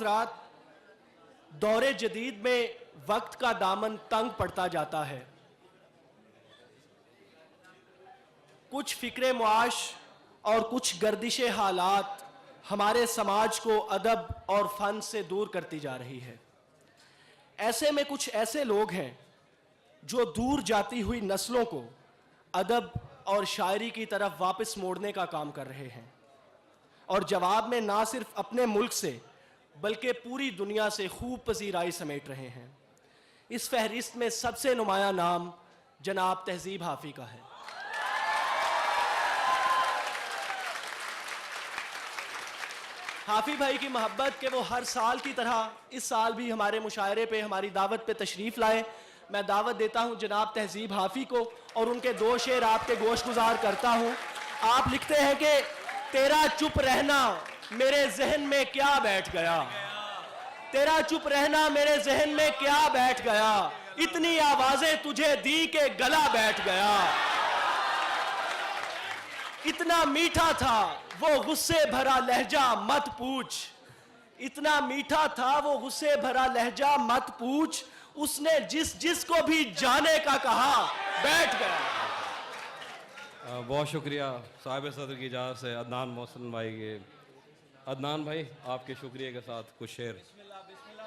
हजरात, दौरे जदीद में वक्त का दामन तंग पड़ता जाता है। कुछ फिक्रे मुआश और कुछ गर्दिशे हालात हमारे समाज को अदब और फन से दूर करती जा रही है। ऐसे में कुछ ऐसे लोग हैं जो दूर जाती हुई नस्लों को अदब और शायरी की तरफ वापस मोड़ने का काम कर रहे हैं और जवाब में ना सिर्फ अपने मुल्क से बल्कि पूरी दुनिया से खूब पजीराई समेट रहे हैं। इस फहरिस्त में सबसे नुमाया नाम जनाब तहजीब हाफी का है। हाफी भाई की मोहब्बत के वो हर साल की तरह इस साल भी हमारे मुशायरे पे, हमारी दावत पे तशरीफ़ लाए। मैं दावत देता हूं जनाब तहजीब हाफी को और उनके दो शेर आपके गोश गुजार करता हूं। आप लिखते हैं कि तेरा चुप रहना मेरे जहन में क्या बैठ गया, तेरा चुप रहना मेरे जहन में क्या बैठ गया, इतनी आवाजें तुझे दी के गला बैठ गया। इतना मीठा था वो गुस्से भरा लहजा मत पूछ, इतना मीठा था वो गुस्से भरा लहजा मत पूछ, उसने जिस जिस को भी जाने का कहा बैठ गया। बहुत शुक्रिया साहिब सदर की इजाज़त से अदनान मोहसिन भाई के। अदनान भाई आपके शुक्रिया के साथ कुछ शेर,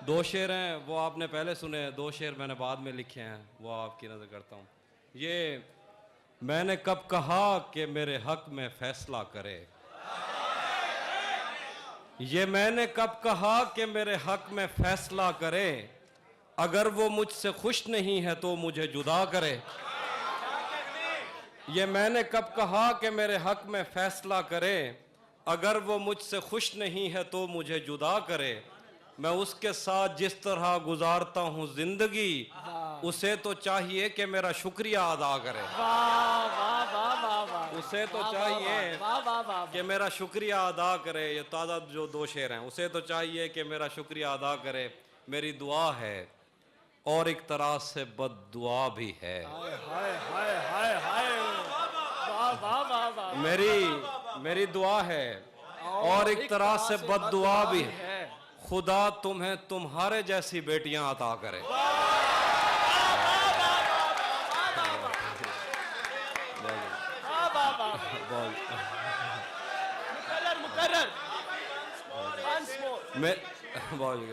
दो शेर हैं वो आपने पहले सुने, दो शेर मैंने बाद में लिखे हैं, वो आपकी नज़र करता हूँ। ये मैंने कब कहा कि मेरे हक में फैसला करे, ये मैंने कब कहा कि मेरे हक में फैसला करे, अगर वो मुझसे खुश नहीं है तो मुझे जुदा करे। ये मैंने कब कहा कि मेरे हक में फैसला करे, अगर वो मुझसे खुश नहीं है तो मुझे जुदा करे। मैं उसके साथ जिस तरह गुजारता हूँ जिंदगी, उसे तो चाहिए कि मेरा शुक्रिया अदा करे। उसे तो चाहिए कि मेरा शुक्रिया अदा करे। ये ताज़ा जो दो शेर हैं, उसे तो चाहिए कि मेरा शुक्रिया अदा करे। मेरी दुआ है और एक तरह से बद दुआ भी है। मेरी दुआ है और एक तरह से बद दुआ भी है। खुदा तुम्हें तुम्हारे जैसी बेटियां अता करे।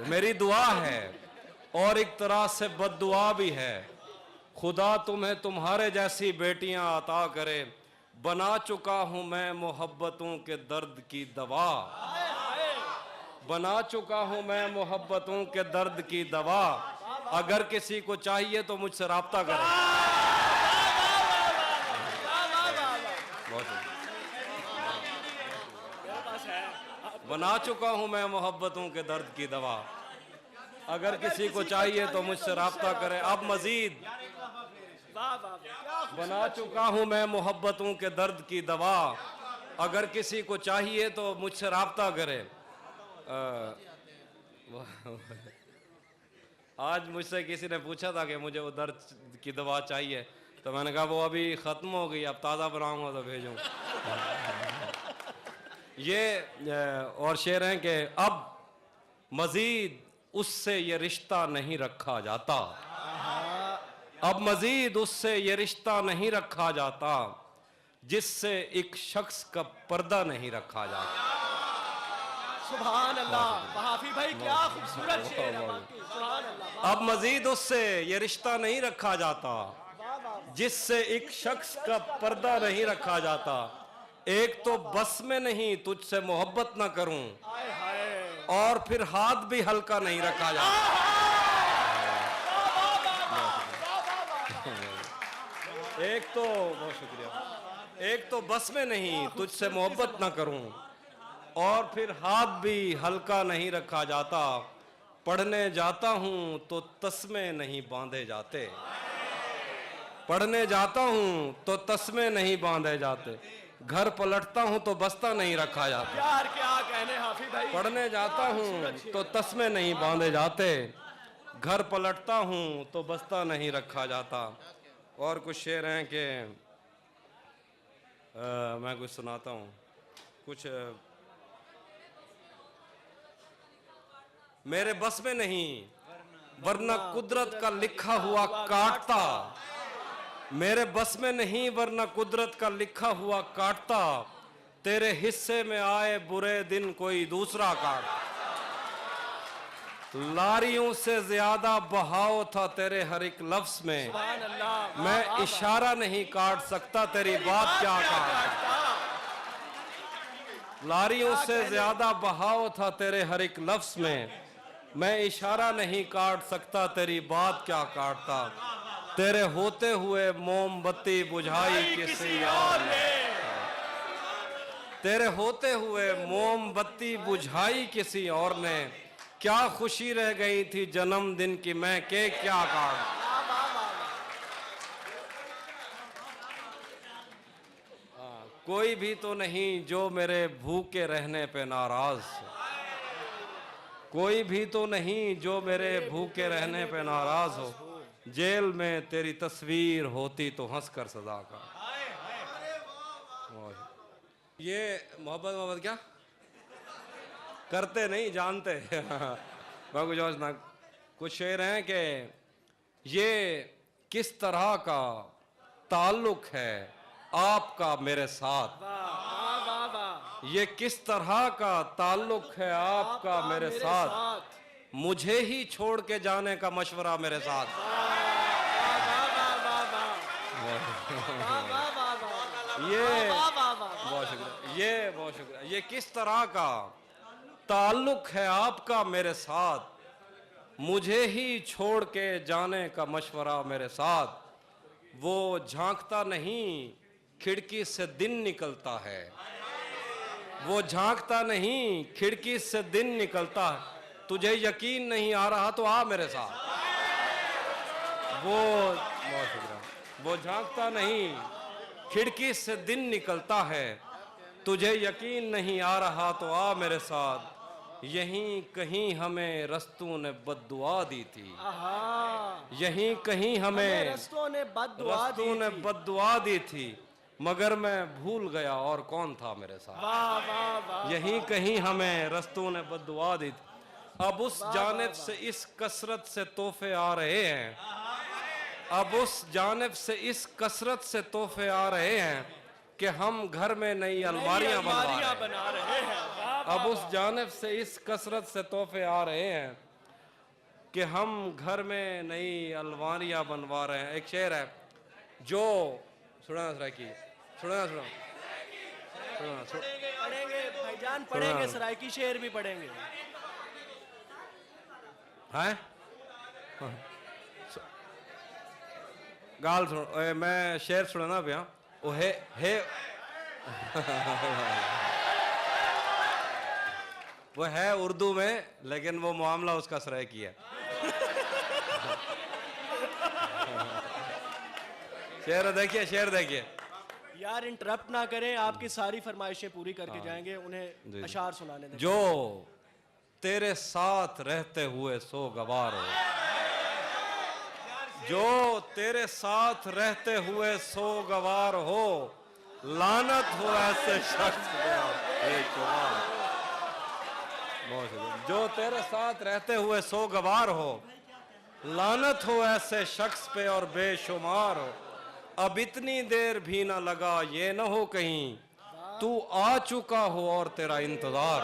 मेरी दुआ है और एक तरह से बद दुआ भी है। खुदा तुम्हें तुम्हारे जैसी बेटियां अता करे। बना चुका हूं मैं मोहब्बतों के दर्द की दवा, बना चुका हूं मैं मोहब्बतों के दर्द की दवा, अगर किसी को चाहिए तो मुझसे राब्ता करें। बना चुका हूं मैं मोहब्बतों के दर्द की दवा, अगर किसी को चाहिए तो मुझसे राब्ता करें। अब मजीद बना चुका हूं मैं मोहब्बतों के दर्द की दवा, अगर किसी को चाहिए तो मुझसे राब्ता करे। आज मुझसे किसी ने पूछा था कि मुझे वो दर्द की दवा चाहिए, तो मैंने कहा वो अभी ख़त्म हो गई, अब ताज़ा बनाऊंगा तो भेजूँ। ये और शेर हैं कि अब मज़ीद उससे ये रिश्ता नहीं रखा जाता, अब मज़ीद उससे ये रिश्ता नहीं रखा जाता, जिससे एक शख्स का पर्दा नहीं रखा जाता। सुभान अल्लाह, हाफी भाई क्या खूबसूरत शेर है वाकई, सुभान अल्लाह। अब मजीद उससे ये रिश्ता नहीं रखा जाता, जिससे एक शख्स का पर्दा नहीं रखा जाता। एक तो बस में नहीं तुझसे मोहब्बत ना करूं, और फिर हाथ भी हल्का नहीं रखा जाता। एक तो बहुत शुक्रिया, एक तो बस में नहीं तुझसे मोहब्बत ना करूं, और फिर हाथ भी हल्का नहीं रखा जाता। पढ़ने जाता हूं तो तस्मे नहीं बांधे जाते, पढ़ने जाता हूं तो तस्मे नहीं बांधे जाते। घर पलटता हूं तो बस्ता नहीं रखा जाता। यार क्या कहने हाफी भाई। पढ़ने जाता हूं तो तस्मे नहीं बांधे जाते, घर पलटता हूं तो बस्ता नहीं रखा जाता। और कुछ शेर हैं कि मैं कुछ सुनाता हूं। कुछ मेरे बस में नहीं, वरना कुदरत का लिखा हुआ काटता। मेरे बस में नहीं, वरना कुदरत का लिखा हुआ काटता। तेरे हिस्से में आए बुरे दिन कोई दूसरा काट। लारियों से ज्यादा बहाव था तेरे हर एक लफ्ज में। सुभान अल्लाह। मैं इशारा नहीं काट सकता, तेरी बात क्या काटता। लारियों से ज्यादा बहाव था तेरे हर एक लफ्ज में। मैं इशारा नहीं काट सकता, तेरी बात क्या काटता। तेरे होते हुए मोमबत्ती बुझाई किसी और ने। तेरे होते हुए मोमबत्ती बुझाई किसी और ने। क्या खुशी रह गई थी जन्मदिन की, मैं केक क्या काट। कोई भी तो नहीं जो मेरे भूखे रहने पे नाराज। कोई भी तो नहीं जो मेरे भूखे रहने पे नाराज हो। जेल में तेरी तस्वीर होती तो हंसकर सजा का। ये मोहब्बत क्या करते नहीं जानते। कुछ और ना, कुछ शेर हैं कि ये किस तरह का ताल्लुक है आपका मेरे साथ। वाह वाह वाह। ये किस तरह का ताल्लुक है आपका मेरे साथ। मुझे ही छोड़ के जाने का मशवरा मेरे साथ। ये बहुत शुक्रिया, ये बहुत शुक्रिया। ये किस तरह का ताल्लुक है आपका मेरे साथ। मुझे ही छोड़ के जाने का मशवरा मेरे साथ। वो झांकता नहीं, खिड़की से दिन निकलता है। वो झांकता नहीं, खिड़की से दिन निकलता है। तुझे यकीन नहीं आ रहा तो आ मेरे साथ। वो बहुत शुक्रिया। वो झांकता नहीं, खिड़की से दिन निकलता है। तुझे यकीन नहीं आ रहा तो आ मेरे साथ। यहीं कहीं हमें रस्तों ने बद्दुआ दी थी। यहीं कहीं हमें रस्तों ने बद्दुआ दी थी। मगर मैं भूल गया और कौन था मेरे साथ। वाह वाह वाह। यहीं कहीं हमें रस्तों ने बद्दुआ दी थी। अब उस जानिब से इस कसरत से तोहफे आ रहे हैं। अब उस जानिब से इस कसरत से तोहफे आ रहे हैं कि हम घर में नई अलमारियां बना रहे हैं। अब उस जानिब से इस कसरत से तोहफे आ रहे हैं कि हम घर में नई अलमारियां बनवा रहे हैं। एक शेर है जो सुना सराकी, सुना पढ़ेंगे भाईजान, पढ़ेंगे सराइकी शेर भी पढ़ेंगे। हैं गाल सुन। मैं शेर सुना पिया। ओ हे वो है उर्दू में, लेकिन वो मामला उसका सराइकी है। शेर देखिए, शेर देखिए। यार इंटरप्ट ना करें, आपकी सारी फरमाइशें पूरी करके जाएंगे। उन्हें अशार सुनाने दें। जो तेरे साथ रहते हुए सो गवार हो। जो तेरे साथ रहते हुए सो गवार हो। लानत हो ऐसे शख्स पे। जो तेरे साथ रहते हुए सो गवार हो। लानत हो ऐसे शख्स पे और बेशुमार हो। अब इतनी देर भी ना लगा ये न हो कहीं तू आ चुका हो और तेरा इंतजार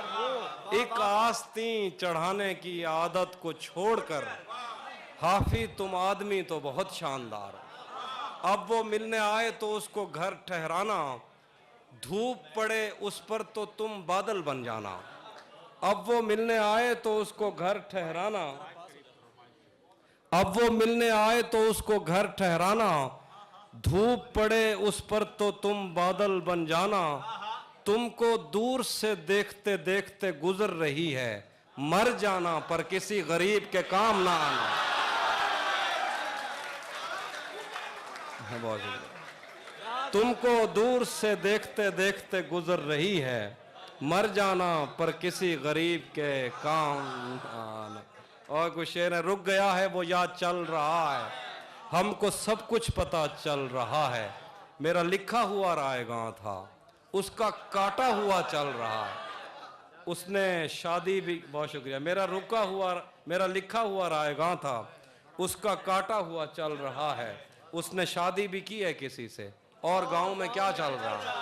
हो। एक आस्तीं चढ़ाने की आदत को छोड़कर हाफिज तुम आदमी तो बहुत शानदार हो। अब वो मिलने आए तो उसको घर ठहराना। धूप पड़े उस पर तो तुम बादल बन जाना। अब वो मिलने आए तो उसको घर ठहराना। अब वो मिलने आए तो उसको घर ठहराना। धूप पड़े उस पर तो तुम बादल बन जाना। तुमको दूर से देखते देखते गुजर रही है। मर जाना पर किसी गरीब के काम ना आना। तुमको दूर से देखते देखते गुजर रही है। मर जाना पर किसी गरीब के काम आना। और कुछ शेर है, रुक गया है वो याद चल रहा है। हमको सब कुछ पता चल रहा है। मेरा लिखा हुआ रायगां था उसका काटा हुआ चल रहा है। उसने शादी भी, बहुत शुक्रिया, मेरा लिखा हुआ रायगां था, उसका काटा हुआ चल रहा है। उसने शादी भी की है किसी से, और गांव में क्या चल रहा है?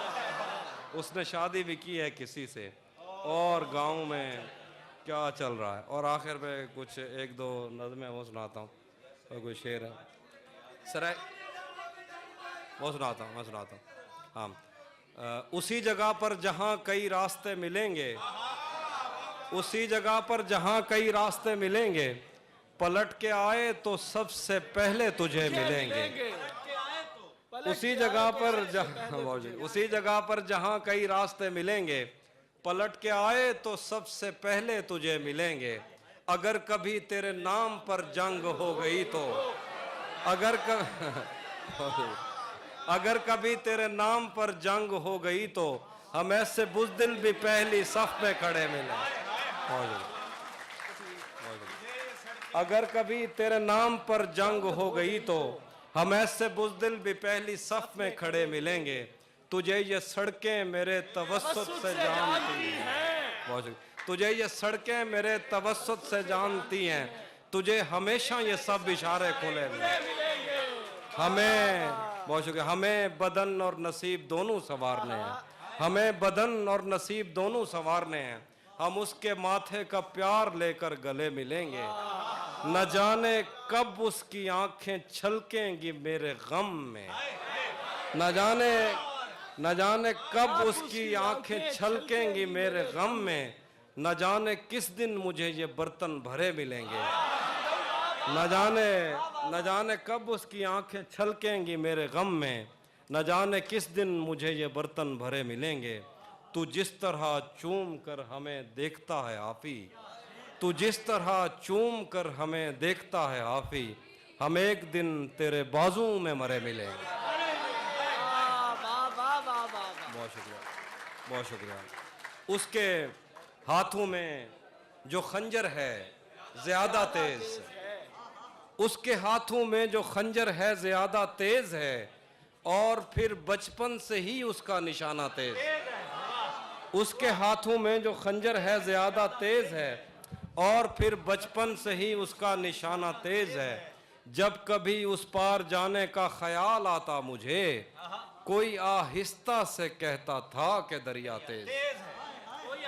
उसने शादी भी की है किसी से, और गांव में क्या चल रहा है? और आखिर में कुछ एक दो नज़में वो सुनाता हूँ, और कोई शेर है सर, वो सुनाता हूँ, मैं सुनाता हूँ। हाँ, उसी जगह पर जहाँ कई रास्ते मिलेंगे, उसी जगह पर जहाँ कई रास्ते मिलेंगे, पलट के आए तो सबसे पहले तुझे मिलेंगे। उसी जगह पर उसी जगह पर जहाँ कई रास्ते मिलेंगे, पलट के आए तो सबसे पहले तुझे मिलेंगे। अगर कभी तेरे नाम पर जंग हो गई तो, अगर कभी तेरे नाम पर जंग हो गई तो, हम ऐसे बुज़दिल भी पहली सफ में खड़े मिले। अगर कभी तेरे नाम पर जंग हो गई तो, हम ऐसे बुज़दिल भी पहली सफ में खड़े मिलेंगे। तुझे ये सड़कें मेरे तवस्सुत से जानती हैं, तुझे ये सड़कें मेरे तवस्सुत से जानती हैं, तुझे हमेशा ये सब इशारे खुले मिलेंगे। हमें, बहुत शुक्रिया, हमें बदन और नसीब दोनों संवारने हैं, हमें बदन और नसीब दोनों संवारने हैं। हम उसके माथे का प्यार लेकर गले मिलेंगे। न जाने कब उसकी आंखें छलकेंगी मेरे गम में, न जाने कब उसकी आंखें छलकेंगी मेरे गम में। न जाने किस दिन मुझे ये बर्तन भरे मिलेंगे, न जाने कब उसकी आंखें छलकेंगी मेरे गम में। न जाने किस दिन मुझे ये बर्तन भरे मिलेंगे। तू जिस तरह चूम कर हमें देखता है आफी, तू जिस तरह चूम कर हमें देखता है आफी, हम एक दिन तेरे बाजू में मरे मिलेंगे। बहुत शुक्रिया, बहुत शुक्रिया। उसके हाथों में जो खंजर है ज्यादा तेज, उसके हाथों में जो खंजर है ज्यादा तेज है, और फिर बचपन से ही उसका निशाना तेज। उसके हाथों में जो खंजर है ज्यादा तेज है, और फिर बचपन से ही उसका निशाना तेज है। जब कभी उस पार जाने का ख्याल आता मुझे, कोई आहिस्ता से कहता था कि दरिया तेज।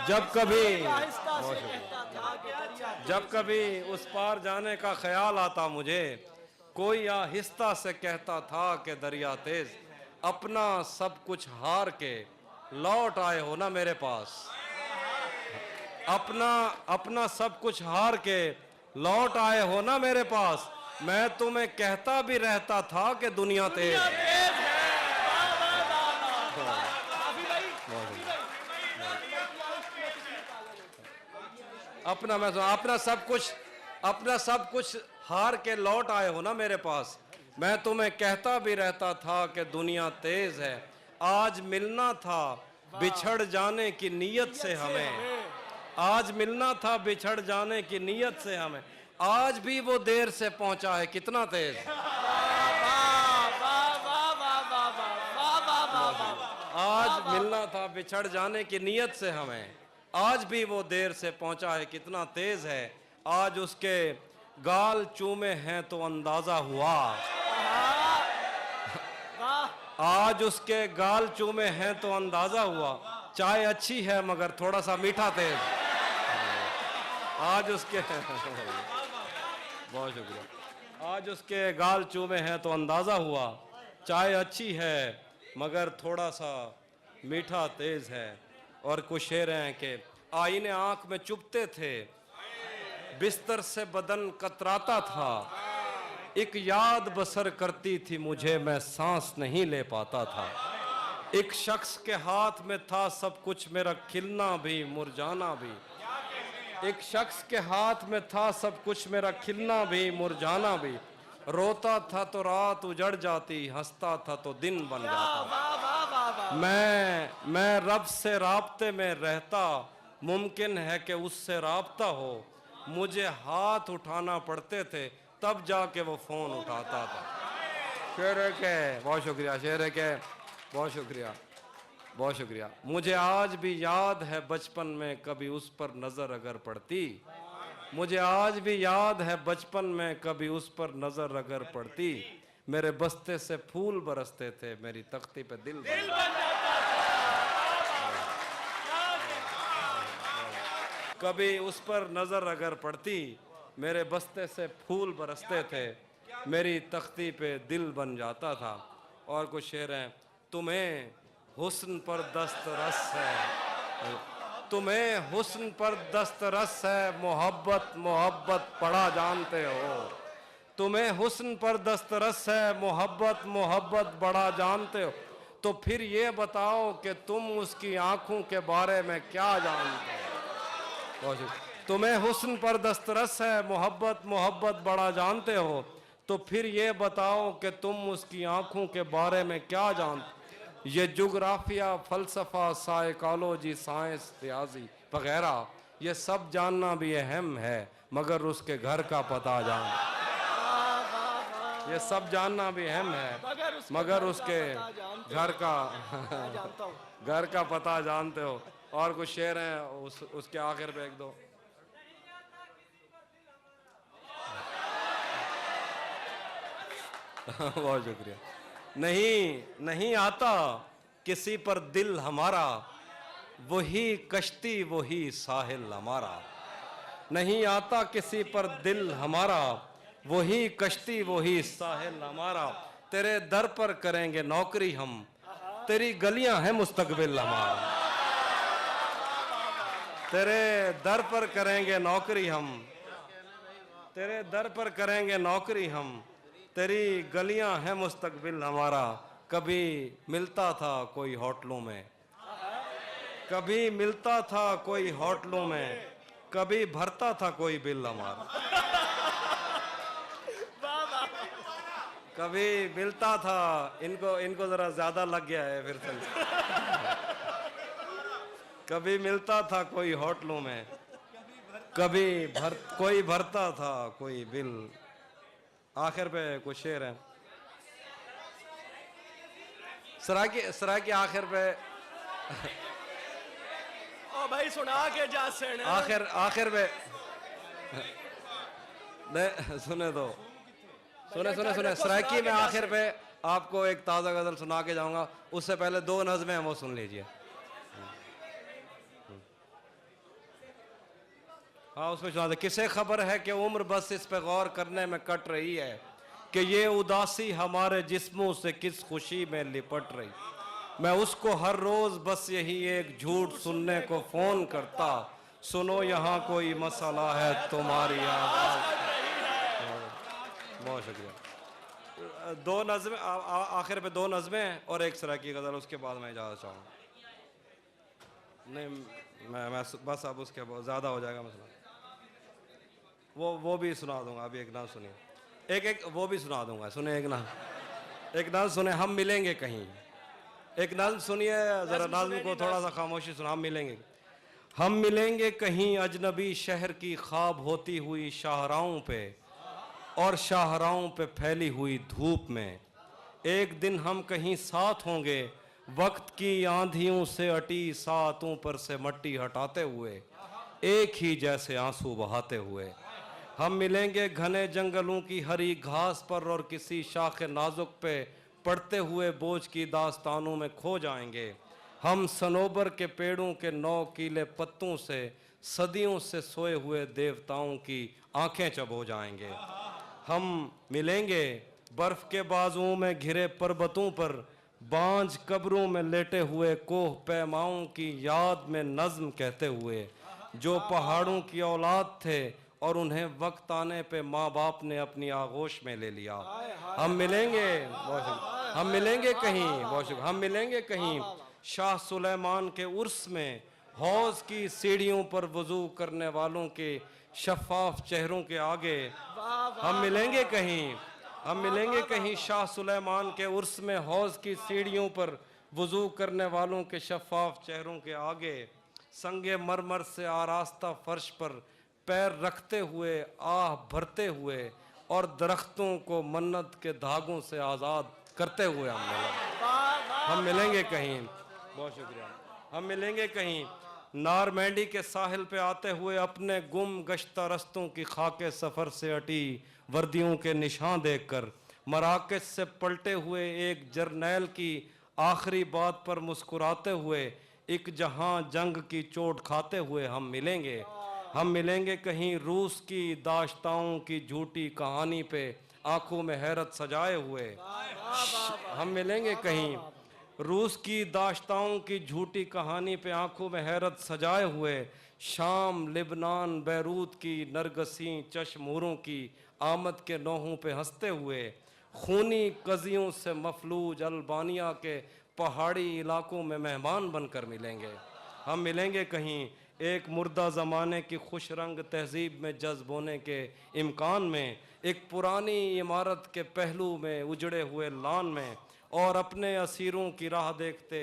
जब कभी उस पार जाने का ख्याल आता मुझे, कोई आहिस्ता से कहता था कि दरिया तेज। अपना सब कुछ हार के लौट आए हो ना मेरे पास, अपना सब कुछ हार के लौट आए हो ना मेरे पास। मैं तुम्हें कहता भी रहता था कि दुनिया तेज है। अपना सब कुछ हार के लौट आए हो ना मेरे पास। मैं तुम्हें कहता भी रहता था कि दुनिया तेज है। आज मिलना था बिछड़ जाने की नीयत से हमें, आज मिलना था बिछड़ जाने की नीयत से हमें। आज भी वो देर से पहुंचा है, कितना तेज। आज मिलना था बिछड़ जाने की नीयत से हमें, आज भी वो देर से पहुंचा है, कितना तेज है। आज उसके गाल चूमे हैं तो अंदाजा हुआ, आज उसके गाल चूमे हैं तो अंदाजा हुआ। चाय अच्छी है मगर थोड़ा सा मीठा तेज। आज उसके बहुत शुक्रिया। आज उसके गाल चूमे हैं तो अंदाजा हुआ, चाय अच्छी है मगर थोड़ा सा मीठा तेज है। और कुछ शेर हैं कि आईने आंख में चुभते थे, बिस्तर से बदन कतराता था, एक याद बसर करती थी मुझे, मैं सांस नहीं ले पाता था। एक शख्स के हाथ में था सब कुछ, मेरा खिलना भी मुरझाना भी। एक शख्स के हाथ में था सब कुछ, मेरा खिलना भी मुरझाना भी। रोता था तो रात उजड़ जाती, हंसता था तो दिन बन जाता। मैं रब से राब्ते में रहता, मुमकिन है कि उससे राब्ता हो। मुझे हाथ उठाना पड़ते थे तब जाके वो फोन उठाता था। शेर के बहुत शुक्रिया, शेर के बहुत शुक्रिया, बहुत शुक्रिया। मुझे आज भी याद है बचपन में कभी उस पर नजर अगर पड़ती, मुझे आज भी याद है बचपन में कभी उस पर नजर अगर पड़ती, मेरे बस्ते से फूल बरसते थे, मेरी तख्ती पे दिल बन जाता। कभी उस पर नजर अगर पड़ती, मेरे बस्ते से फूल बरसते थे, मेरी तख्ती पे दिल बन जाता था। और कुछ शेर हैं। तुम्हें हुस्न पर दस्तरस है, तुम्हें हुस्न पर दस्तरस है, मोहब्बत मोहब्बत बड़ा जानते हो। तुम्हें हुस्न पर दस्तरस है, मोहब्बत मोहब्बत बड़ा जानते हो। तो फिर ये बताओ कि तुम उसकी आंखों के बारे में क्या जानते हो। तुम्हें हुस्न पर दस्तरस है, मोहब्बत मोहब्बत बड़ा जानते हो। तो फिर ये बताओ कि तुम उसकी आंखों के बारे में क्या जानते। ये जुग्राफिया, फलसफा, साइकोलॉजी, साइंस, रियाजी वगैरह, ये सब जानना भी अहम है, मगर उसके घर का पता जानना, ये सब जानना भी अहम है, मगर उसके घर का घर का पता जानते हो। और कुछ शेर हैं उसके आखिर पे एक दो। बहुत शुक्रिया। नहीं आता किसी पर दिल हमारा, वही कश्ती वही साहिल हमारा। नहीं आता किसी पर दिल हमारा, वही कश्ती वही साहिल हमारा। तेरे दर पर करेंगे नौकरी हम, तेरी गलियां हैं मुस्तकबिल हमारा। तेरे दर पर करेंगे नौकरी हम, तेरे दर पर करेंगे नौकरी हम, तेरी गलियां हैं मुस्तकबिल हमारा। कभी मिलता था कोई होटलों में, कभी मिलता था कोई होटलों में, कभी भरता था कोई बिल हमारा। कभी मिलता था, इनको जरा ज्यादा लग गया है फिर से। कभी मिलता था कोई होटलों में, कभी कोई भरता था कोई बिल। आखिर पे कुछ शेर है। सराय के आखिर पे ओ भाई सुना के जा सेण। आखिर पे नहीं, सुने तो सुने सरायकी में आखिर पे आपको एक ताजा गजल सुना के जाऊंगा। उससे पहले दो नज़में हैं, वो सुन लीजिए। हाँ, उसमें सुना दे। किसे खबर है कि उम्र बस इस पे गौर करने में कट रही है, कि ये उदासी हमारे जिस्मों से किस खुशी में लिपट रही। मैं उसको हर रोज बस यही एक झूठ सुनने को फोन करता, सुनो यहाँ कोई मसला है तुम्हारी आवाज। बहुत शुक्रिया। दो नज़में आखिर पे, दो नज़में और एक सराय की गजल, उसके बाद मैं इजाज़त चाहूँगा। नहीं, मैं बस अब उसके बहुत ज़्यादा हो जाएगा मसला। वो भी सुना दूंगा। अभी एक नाम सुनिए, एक वो भी सुना दूंगा। सुने एक नाम सुने, हम मिलेंगे कहीं। एक नाम सुनिए जरा, नाज़्म को थोड़ा सा खामोशी सुना। हम मिलेंगे कहीं अजनबी शहर की ख्वाब होती हुई शाहराहों पे, और शाहराहों पे फैली हुई धूप में। एक दिन हम कहीं साथ होंगे, वक्त की आंधियों से अटी सातों पर से मट्टी हटाते हुए, एक ही जैसे आंसू बहाते हुए। हम मिलेंगे घने जंगलों की हरी घास पर, और किसी शाख नाजुक पे पड़ते हुए बोझ की दास्तानों में खो जाएंगे। हम सनोबर के पेड़ों के 9 कीले पत्तों से सदियों से सोए हुए देवताओं की आंखें चबो जाएंगे। हम मिलेंगे बर्फ के बाजुओं में घिरे पर्वतों पर, बांझ कब्रों में लेटे हुए कोह पैमाओं की याद में नज्म कहते हुए, जो पहाड़ों की औलाद थे और उन्हें वक्त आने पे माँ बाप ने अपनी आगोश में ले लिया। हम मिलेंगे कहीं शाह सुलेमान के उर्स में, हौज की सीढ़ियों पर वजू करने वालों के शफाफ चेहरों के आगे। हम मिलेंगे कहीं शाह सुलेमान के उर्स में, हौज की सीढ़ियों पर वजू करने वालों के शफाफ चेहरों के आगे। संगे मरमर से आरास्ता फर्श पर पैर रखते हुए, आह भरते हुए, और दरख्तों को मन्नत के धागों से आज़ाद करते हुए हम मिलेंगे कहीं। बहुत शुक्रिया। हम मिलेंगे कहीं नारमैंडी के साहिल पे आते हुए अपने गुम गश्ता रस्तों की खाके सफ़र से अटी वर्दियों के निशान देखकर, मराकज से पलटे हुए एक जर्नैल की आखिरी बात पर मुस्कुराते हुए, एक जहां जंग की चोट खाते हुए हम मिलेंगे। हम मिलेंगे कहीं रूस की दाश्ताओं की झूठी कहानी पे आंखों में हैरत सजाए हुए। हम मिलेंगे कहीं रूस की दाश्ताओं की झूठी कहानी पे आंखों में हैरत सजाए हुए, शाम लिबनान बैरूत की नरगसी चश्मूरों की आमद के नोहों पे हंसते हुए, खूनी कजियों से मफलूज अल्बानिया के पहाड़ी इलाकों में मेहमान बनकर मिलेंगे। हम मिलेंगे कहीं एक मुर्दा ज़माने की खुश रंग तहजीब में जज्ब होने के इम्कान में, एक पुरानी इमारत के पहलू में उजड़े हुए लान में, और अपने असीरों की राह देखते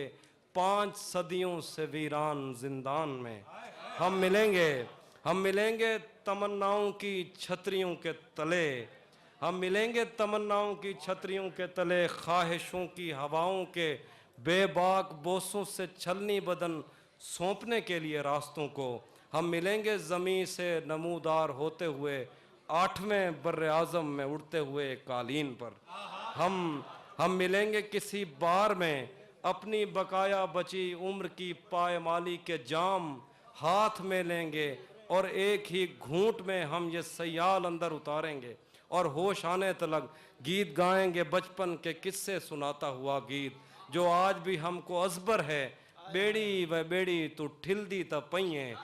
5 सदियों से वीरान जिंदान में। हम मिलेंगे तमन्नाओं की छतरियों के तले, हम मिलेंगे तमन्नाओं की छतरियों के तले, ख्वाहिशों की हवाओं के बेबाक बोसों से छलनी बदन सौंपने के लिए रास्तों को। हम मिलेंगे ज़मीं से नमूदार होते हुए 8वें बर्रे आज़म में उड़ते हुए कालीन पर। हम मिलेंगे किसी बार में अपनी बकाया बची उम्र की पायमाली के जाम हाथ में लेंगे, और एक ही घूंट में हम ये सयाल अंदर उतारेंगे, और होश आने तलक गीत गाएंगे बचपन के किस्से सुनाता हुआ गीत, जो आज भी हमको अजबर है। बेड़ी व बेड़ी तू ठिलदी त पइए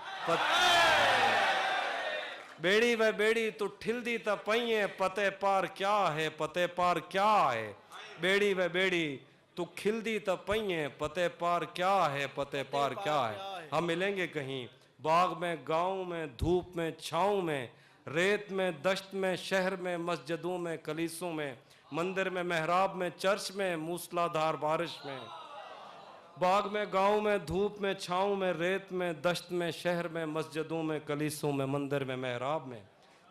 बेड़ी व बेड़ी तू ठिलदी त पइए, पते पार क्या है, पते पार क्या है। बेड़ी व बेड़ी तू खिलदी त पइए, पते पार क्या है, पते पार क्या है। हम मिलेंगे कहीं बाग में गांव में धूप में छाँव में, रेत में दश्त में शहर में मस्जिदों में कलीसों में, मंदिर में मेहराब में चर्च में मूसलाधार बारिश में। बाग में गांव में धूप में छाँव में, रेत में दश्त में शहर में मस्जिदों में कलीसों में, मंदिर में मेहराब में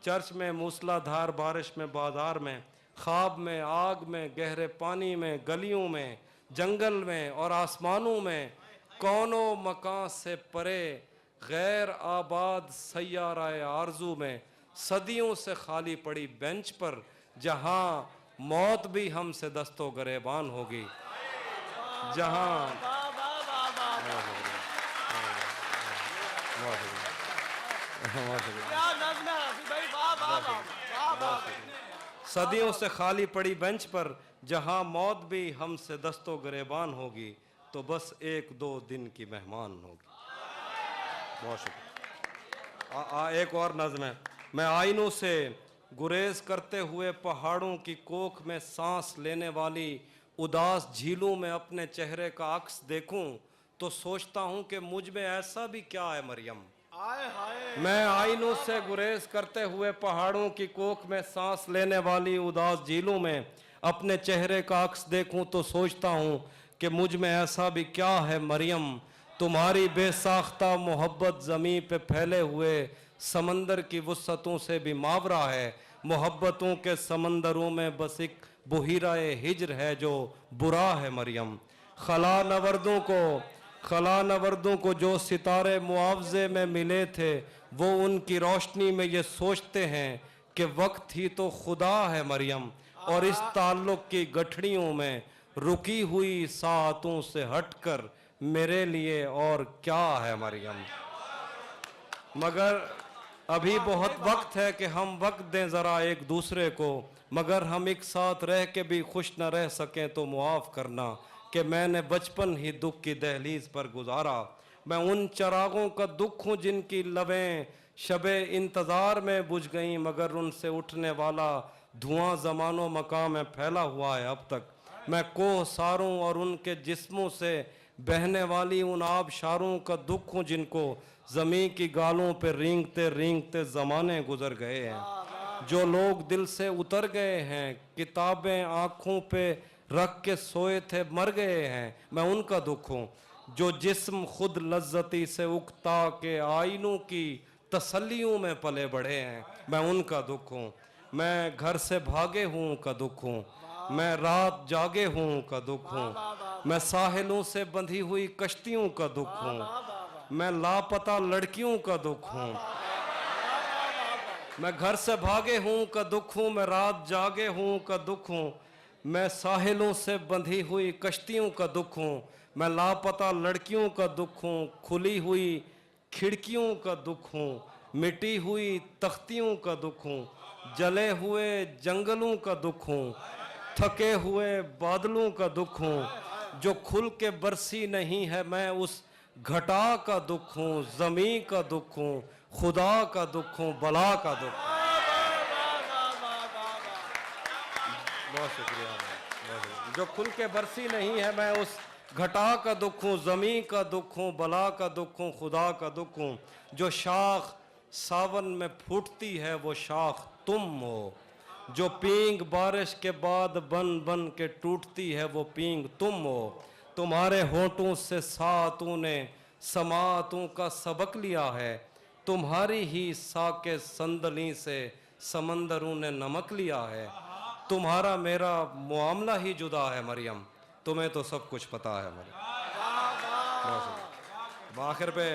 चर्च में मूसलाधार बारिश में, बाजार में ख्वाब में आग में, गहरे पानी में गलियों में, जंगल में और आसमानों में, कौनो मकान से परे गैर आबाद सैयाराए आरजू में, सदियों से खाली पड़ी बेंच पर जहां मौत भी हमसे दस्तो गरेबान होगी, जहां सदियों से खाली पड़ी बेंच पर जहां मौत भी हमसे दस्तो गरेबान होगी, तो बस 1-2 दिन की मेहमान होगी। बहुत शुक्रिया। एक और नज़्म है। मैं आइनों से गुरेज करते हुए पहाड़ों की कोख में सांस लेने वाली उदास झीलों में अपने चेहरे का अक्स देखूं, तो सोचता हूं कि मुझ में ऐसा भी क्या है मरियम। मैं आइनों से गुरेज करते हुए पहाड़ों की कोख में सांस लेने वाली उदास झीलों में अपने चेहरे का अक्स देखूं, तो सोचता हूं कि मुझ में ऐसा भी क्या है मरियम। तुम्हारी बेसाख्ता मोहब्बत ज़मीं पे फैले हुए समंदर की वुसअतों से भी मावरा है। मोहब्बतों के समंदरों में बस एक बुहिराए हिज्र है जो बुरा है मरियम। खला नवरदों को जो सितारे मुआवजे में मिले थे, वो उनकी रोशनी में ये सोचते हैं कि वक्त ही तो खुदा है मरियम। और इस ताल्लुक़ की गठड़ियों में रुकी हुई सातों से हटकर मेरे लिए और क्या है मरियम। मगर अभी बहुत वक्त है कि हम वक्त दें ज़रा एक दूसरे को, मगर हम एक साथ रह के भी खुश न रह सकें तो मुआफ़ करना कि मैंने बचपन ही दुख की दहलीज पर गुजारा। मैं उन चरागों का दुख हूँ जिनकी लबें शबे इंतज़ार में बुझ गईं, मगर उनसे उठने वाला धुआं ज़मानो मकाम में फैला हुआ है अब तक। मैं कोह सारों और उनके जिस्मों से बहने वाली उन आबशारों का दुख हूँ जिनको ज़मीं की गालों पे रेंगते रेंगते ज़माने गुजर गए हैं। जो लोग दिल से उतर गए हैं, किताबें आँखों पे रख के सोए थे मर गए हैं, मैं उनका दुख हूँ। जो जिस्म खुद लज्जती से उकता के आइनों की तसल्लियों में पले बढ़े हैं, मैं उनका दुख हूँ। मैं घर से भागे हूँ का दुख हूँ, मैं रात जागे हूँ का दुख हूँ। मैं साहिलों से बंधी हुई कश्तियों का दुख हूँ, मैं लापता लड़कियों का दुख हूँ, मैं घर से भागे हूँ का दुख हूँ, मैं रात जागे हूँ का दुख हूँ, मैं साहिलों से बंधी हुई कश्तियों का दुख हूँ, मैं लापता लड़कियों का दुख हूँ, खुली हुई खिड़कियों का दुख हूँ, मिटी हुई तख्तियों का दुख हूँ, जले हुए जंगलों का दुख हूँ, थके हुए बादलों का दुख हूँ, जो खुल के बरसी नहीं है मैं उस घटा का दुख हूँ, जमी का दुख हूँ, खुदा का दुख हूँ, बला का दुख हूँ। बहुत शुक्रिया, बहुत शुक्रिया। जो खुल के बरसी नहीं है मैं उस घटा का दुख हूँ, जमी का दुख हूँ, बला का दुख हूँ, खुदा का दुख हूँ। जो शाख सावन में फूटती है वो शाख तुम हो, जो पींग बारिश के बाद बन बन के टूटती है वो पींग तुम हो। तुम्हारे होठों से सातों ने समातों का सबक लिया है, तुम्हारी ही साके संदली से समंदरों ने नमक लिया है। तुम्हारा मेरा मामला ही जुदा है मरियम, तुम्हें तो सब कुछ पता है मरियम। आखिर पे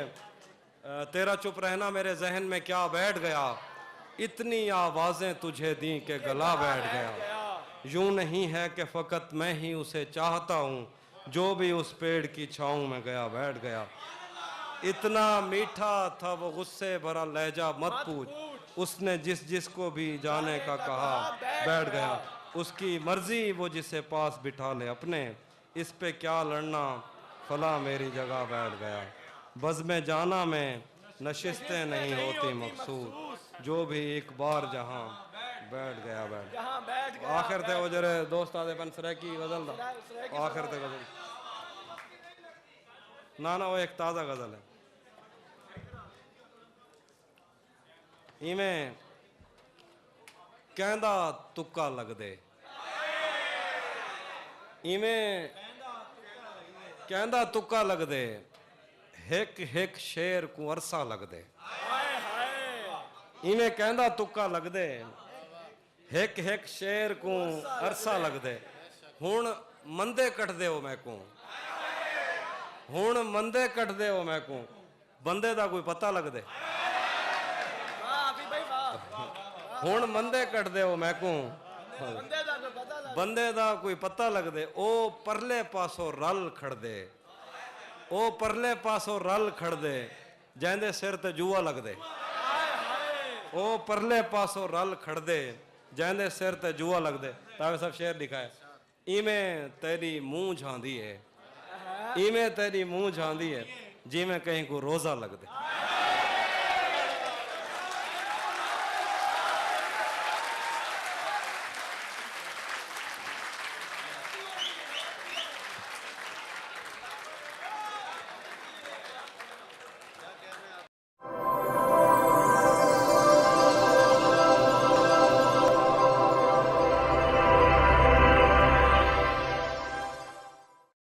तेरा चुप रहना मेरे जहन में क्या बैठ गया, इतनी आवाजें तुझे दी के गला बैठ गया। यूं नहीं है कि फकत मैं ही उसे चाहता हूँ, जो भी उस पेड़ की छाँव में गया बैठ गया। इतना मीठा था वो गुस्से भरा लहजा मत पूछ, उसने जिस जिसको भी जाने का कहा बैठ गया। उसकी मर्जी वो जिसे पास बिठा ले अपने, इस पे क्या लड़ना फला मेरी जगह बैठ गया। बज़ में जाना में नशिस्तें नहीं होती मकसूद, जो भी एक बार जहाँ बैठ गया बैठ गया। आखिर ते वो जरे दोस्त आदे बन सराकी गजल दा आखिर ते गजल ना वो एक ताज़ा गजल है। इवें कहंदा तुक्का लग दे, इवें कहंदा तुक्का लग दे, हिक हिक शेर को अरसा लग दे। इवें कहंदा तुक्का लग दे, हिक हिक शेर को अरसा लग दे। हुण मंदे कट दे मैं को, हुण मंदे कट दे मैं को, बंदे दा कोई पता लग दे। हुण मंदे कट दे मैं को, बंदे दा कोई पता लग दे। ओ परले पासों रल खड़ दे, ओ परले पासों रल खड़ दे, जैंदे सिर ते जुआ लग दे। ओ परले पासों रल खड़ दे, जैंदे सिर ते जुआ लग दे। तावे सब शेर लिखा है। इमें तेरी मुंह झांदी है, इमें तेरी मुंह झांदी है, जिमें कहीं को रोजा लग दे।